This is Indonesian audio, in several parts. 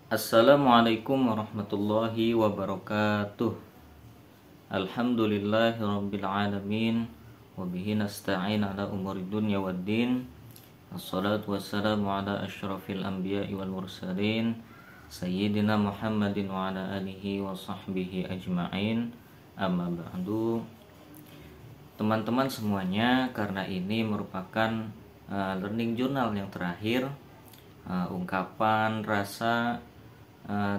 Assalamualaikum warahmatullahi wabarakatuh. Alhamdulillahirabbil alamin wa bihi nasta'in ala umuri dunya waddin. Wassalatu wassalamu ala asyrafil anbiya'i wal mursalin sayyidina Muhammadin wa ala alihi wa sahbihi ajma'in. Amma ba'du. Teman-teman semuanya, karena ini merupakan learning journal yang terakhir, ungkapan rasa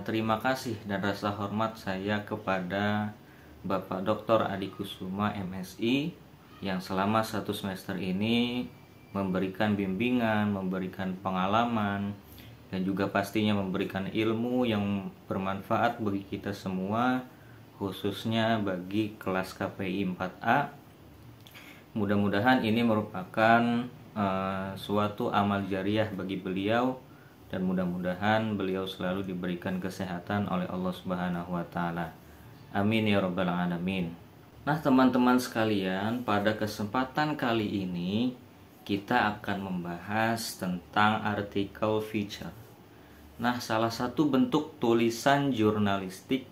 terima kasih dan rasa hormat saya kepada Bapak Dr. Adi Kusuma MSI yang selama 1 semester ini memberikan bimbingan, memberikan pengalaman, dan juga pastinya memberikan ilmu yang bermanfaat bagi kita semua, khususnya bagi kelas KPI 4A. Mudah-mudahan ini merupakan suatu amal jariah bagi beliau, dan mudah-mudahan beliau selalu diberikan kesehatan oleh Allah Subhanahu wa taala. Amin ya rabbal alamin. Nah, teman-teman sekalian, pada kesempatan kali ini kita akan membahas tentang artikel feature. Nah, salah satu bentuk tulisan jurnalistik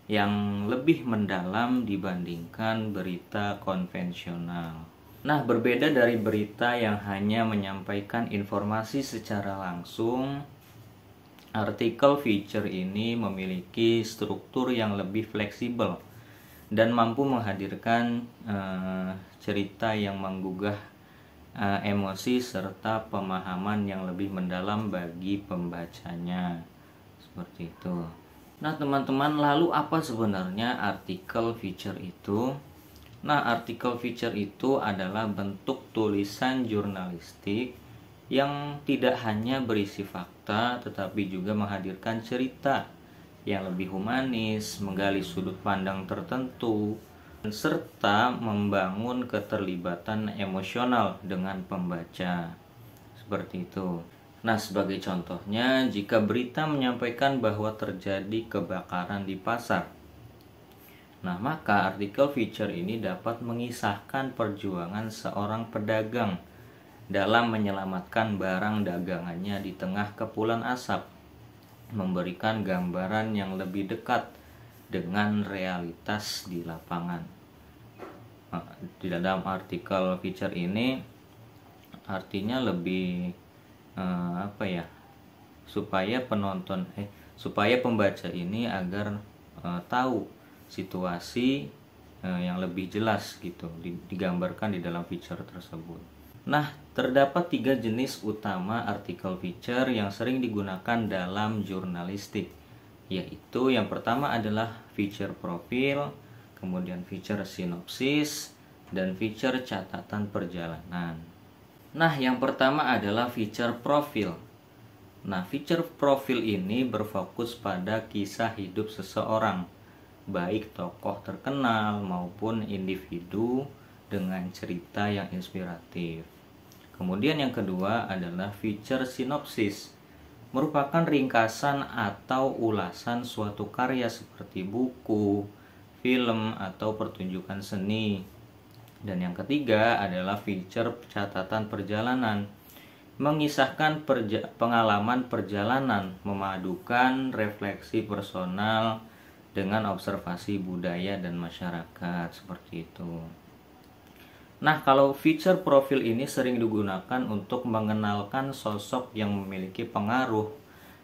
yang lebih mendalam dibandingkan berita konvensional. Nah, berbeda dari berita yang hanya menyampaikan informasi secara langsung, artikel feature ini memiliki struktur yang lebih fleksibel dan mampu menghadirkan cerita yang menggugah emosi serta pemahaman yang lebih mendalam bagi pembacanya. Seperti itu. Nah, teman-teman, lalu apa sebenarnya artikel feature itu? Nah, artikel feature itu adalah bentuk tulisan jurnalistik yang tidak hanya berisi fakta, tetapi juga menghadirkan cerita yang lebih humanis, menggali sudut pandang tertentu, serta membangun keterlibatan emosional dengan pembaca. Seperti itu. Nah, sebagai contohnya, jika berita menyampaikan bahwa terjadi kebakaran di pasar, nah, maka artikel feature ini dapat mengisahkan perjuangan seorang pedagang dalam menyelamatkan barang dagangannya di tengah kepulan asap, memberikan gambaran yang lebih dekat dengan realitas di lapangan. Nah, di dalam artikel feature ini artinya lebih supaya pembaca ini agar tahu situasi yang lebih jelas gitu digambarkan di dalam feature tersebut. Nah, terdapat 3 jenis utama artikel feature yang sering digunakan dalam jurnalistik, yaitu yang pertama adalah feature profil, kemudian feature sinopsis, dan feature catatan perjalanan. Nah, yang pertama adalah feature profil. Nah, feature profil ini berfokus pada kisah hidup seseorang, baik tokoh terkenal maupun individu dengan cerita yang inspiratif. Kemudian yang kedua adalah feature sinopsis, merupakan ringkasan atau ulasan suatu karya seperti buku, film, atau pertunjukan seni. Dan yang ketiga adalah feature catatan perjalanan, mengisahkan pengalaman perjalanan, memadukan refleksi personal dengan observasi budaya dan masyarakat, seperti itu. Nah, kalau feature profil ini sering digunakan untuk mengenalkan sosok yang memiliki pengaruh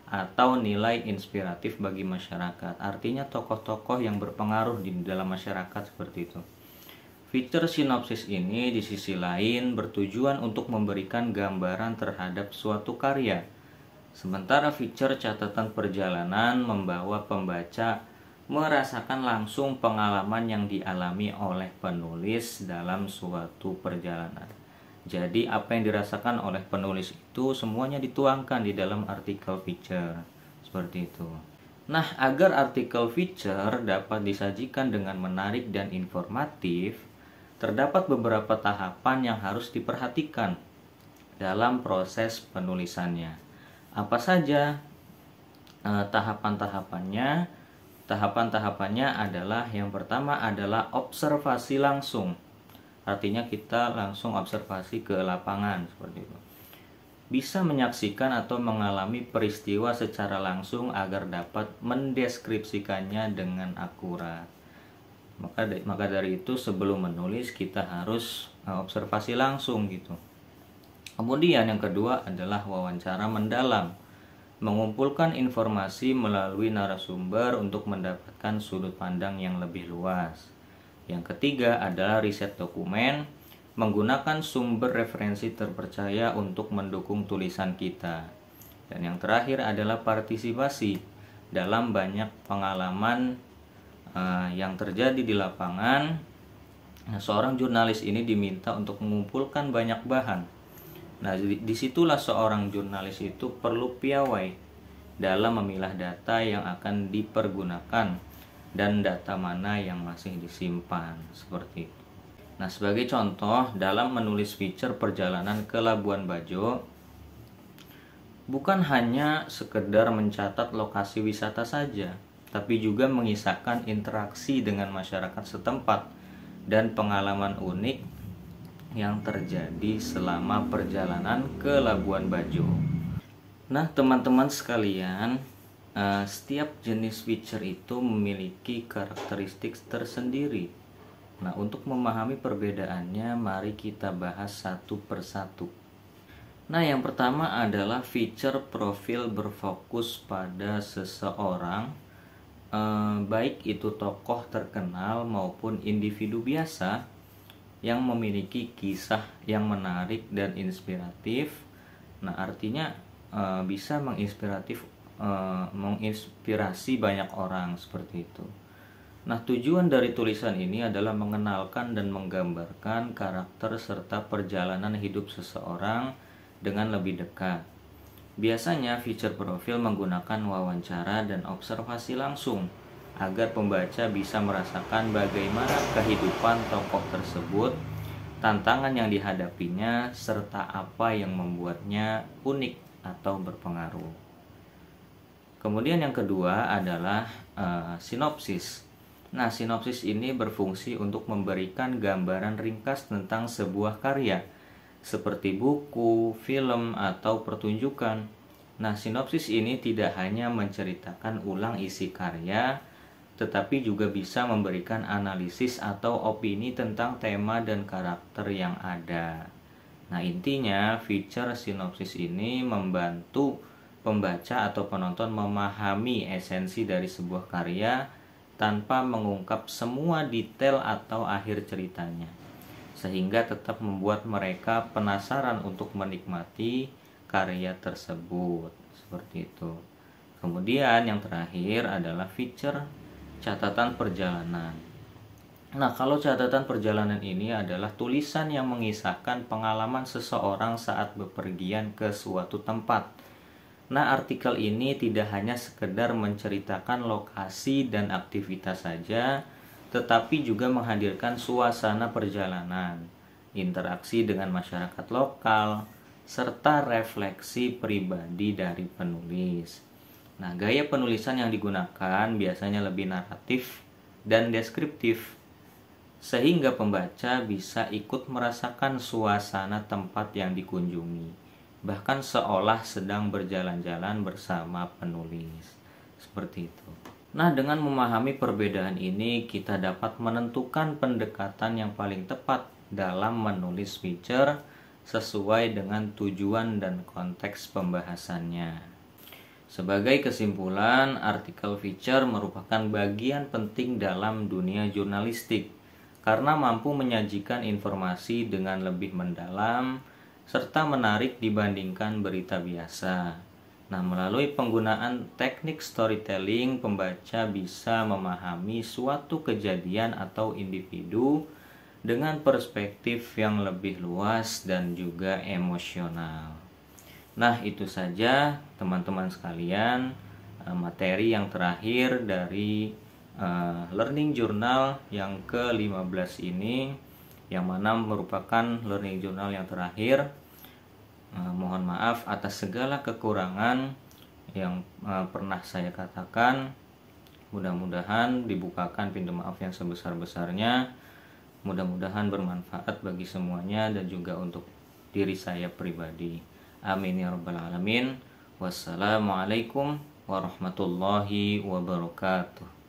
atau nilai inspiratif bagi masyarakat. Artinya tokoh-tokoh yang berpengaruh di dalam masyarakat, seperti itu. Feature sinopsis ini di sisi lain bertujuan untuk memberikan gambaran terhadap suatu karya. Sementara feature catatan perjalanan membawa pembaca merasakan langsung pengalaman yang dialami oleh penulis dalam suatu perjalanan. Jadi apa yang dirasakan oleh penulis itu semuanya dituangkan di dalam artikel feature. Seperti itu. Nah, agar artikel feature dapat disajikan dengan menarik dan informatif, terdapat beberapa tahapan yang harus diperhatikan dalam proses penulisannya. Apa saja tahapan-tahapannya? Tahapan-tahapannya adalah yang pertama adalah observasi langsung. Artinya kita langsung observasi ke lapangan, seperti itu. bisa menyaksikan atau mengalami peristiwa secara langsung agar dapat mendeskripsikannya dengan akurat. Maka dari itu sebelum menulis kita harus observasi langsung gitu. Kemudian yang kedua adalah wawancara mendalam. Mengumpulkan informasi melalui narasumber untuk mendapatkan sudut pandang yang lebih luas. Yang ketiga adalah riset dokumen, menggunakan sumber referensi terpercaya untuk mendukung tulisan kita. Dan yang terakhir adalah partisipasi dalam banyak pengalaman yang terjadi di lapangan. Nah, seorang jurnalis ini diminta untuk mengumpulkan banyak bahan. Nah, disitulah seorang jurnalis itu perlu piawai dalam memilah data yang akan dipergunakan dan data mana yang masih disimpan, seperti itu. Nah, sebagai contoh, dalam menulis feature perjalanan ke Labuan Bajo, bukan hanya sekedar mencatat lokasi wisata saja, tapi juga mengisahkan interaksi dengan masyarakat setempat dan pengalaman unik yang terjadi selama perjalanan ke Labuan Bajo. Nah, teman-teman sekalian, setiap jenis feature itu memiliki karakteristik tersendiri. Nah, untuk memahami perbedaannya, mari kita bahas satu persatu. Nah, yang pertama adalah feature profil berfokus pada seseorang, baik itu tokoh terkenal maupun individu biasa yang memiliki kisah yang menarik dan inspiratif. Nah, artinya bisa menginspirasi banyak orang, seperti itu. Nah, tujuan dari tulisan ini adalah mengenalkan dan menggambarkan karakter serta perjalanan hidup seseorang dengan lebih dekat. Biasanya feature profil menggunakan wawancara dan observasi langsung agar pembaca bisa merasakan bagaimana kehidupan tokoh tersebut, tantangan yang dihadapinya, serta apa yang membuatnya unik atau berpengaruh. Kemudian yang kedua adalah sinopsis. Nah, sinopsis ini berfungsi untuk memberikan gambaran ringkas tentang sebuah karya, seperti buku, film, atau pertunjukan. Nah, sinopsis ini tidak hanya menceritakan ulang isi karya, tetapi juga bisa memberikan analisis atau opini tentang tema dan karakter yang ada. Nah, intinya feature sinopsis ini membantu pembaca atau penonton memahami esensi dari sebuah karya tanpa mengungkap semua detail atau akhir ceritanya, sehingga tetap membuat mereka penasaran untuk menikmati karya tersebut, seperti itu. Kemudian yang terakhir adalah feature catatan perjalanan. Nah, kalau catatan perjalanan ini adalah tulisan yang mengisahkan pengalaman seseorang saat bepergian ke suatu tempat. Nah, artikel ini tidak hanya sekedar menceritakan lokasi dan aktivitas saja, tetapi juga menghadirkan suasana perjalanan, interaksi dengan masyarakat lokal, serta refleksi pribadi dari penulis. Nah, gaya penulisan yang digunakan biasanya lebih naratif dan deskriptif, sehingga pembaca bisa ikut merasakan suasana tempat yang dikunjungi, bahkan seolah sedang berjalan-jalan bersama penulis, seperti itu. Nah, dengan memahami perbedaan ini, kita dapat menentukan pendekatan yang paling tepat dalam menulis feature sesuai dengan tujuan dan konteks pembahasannya. Sebagai kesimpulan, artikel feature merupakan bagian penting dalam dunia jurnalistik karena mampu menyajikan informasi dengan lebih mendalam serta menarik dibandingkan berita biasa. Nah, melalui penggunaan teknik storytelling, pembaca bisa memahami suatu kejadian atau individu dengan perspektif yang lebih luas dan juga emosional. Nah, itu saja teman-teman sekalian, materi yang terakhir dari Learning Journal yang ke-15 ini, yang mana merupakan learning journal yang terakhir. Mohon maaf atas segala kekurangan yang pernah saya katakan. Mudah-mudahan dibukakan pintu maaf yang sebesar-besarnya. Mudah-mudahan bermanfaat bagi semuanya dan juga untuk diri saya pribadi. Amin ya rabbal alamin. Wassalamualaikum warahmatullahi wabarakatuh.